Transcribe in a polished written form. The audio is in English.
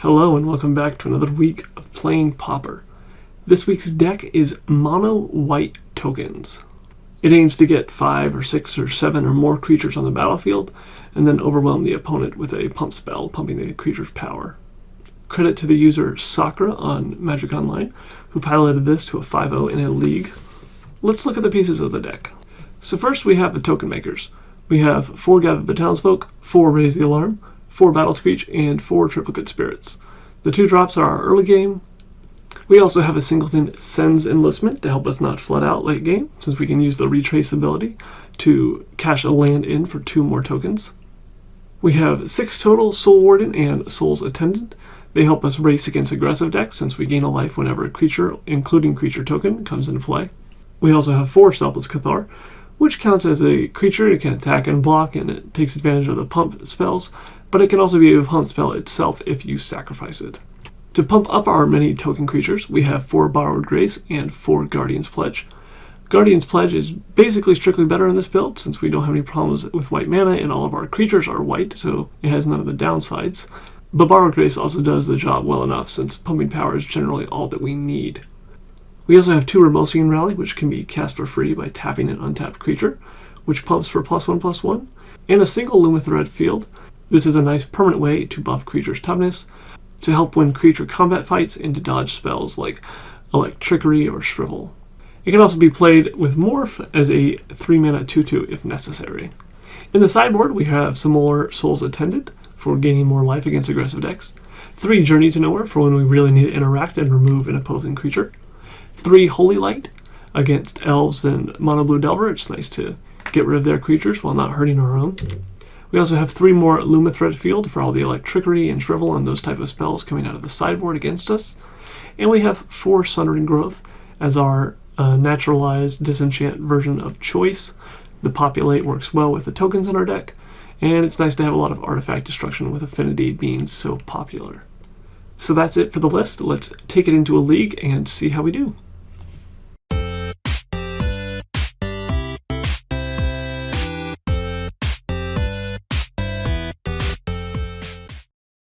Hello and welcome back to another week of playing Pauper. This week's deck is mono white tokens. It aims to get 5 or 6 or 7 or more creatures on the battlefield and then overwhelm the opponent with a pump spell, pumping the creature's power. Credit to the user Sakura on Magic Online, who piloted this to a 5-0 in a league. Let's look at the pieces of the deck. So first we have the token makers. We have 4 Gather the Townsfolk, 4 Raise the Alarm, 4 Battle Screech, and 4 Triplicate Spirits. The 2 drops are our early game. We also have a singleton Sends Enlistment to help us not flood out late game, since we can use the Retrace ability to cash a land in for 2 more tokens. We have 6 total Soul Warden and Soul's Attendant. They help us race against aggressive decks, since we gain a life whenever a creature, including creature token, comes into play. We also have 4 Selfless Cathar, which counts as a creature. It can attack and block, and it takes advantage of the pump spells, but it can also be a pump spell itself if you sacrifice it. To pump up our many token creatures, we have 4 Borrowed Grace and 4 Guardian's Pledge. Guardian's Pledge is basically strictly better in this build, since we don't have any problems with white mana and all of our creatures are white, so it has none of the downsides. But Borrowed Grace also does the job well enough, since pumping power is generally all that we need. We also have 2 Remosian Rally, which can be cast for free by tapping an untapped creature, which pumps for +1/+1, and a single Luminethread Field. This is a nice permanent way to buff creatures' toughness, to help win creature combat fights, and to dodge spells like Electrickery or Shrivel. It can also be played with Morph as a 3-mana 2/2 if necessary. In the sideboard, we have some more Soul's Attendant for gaining more life against aggressive decks, 3 Journey to Nowhere for when we really need to interact and remove an opposing creature, 3 Holy Light against elves and mono blue Delver. It's nice to get rid of their creatures while not hurting our own. We also have 3 more Luminethread Field for all the Electrickery and Shrivel and those type of spells coming out of the sideboard against us. And we have 4 Sundering Growth as our naturalized disenchant version of choice. The Populate works well with the tokens in our deck, and it's nice to have a lot of artifact destruction with Affinity being so popular. So that's it for the list. Let's take it into a league and see how we do.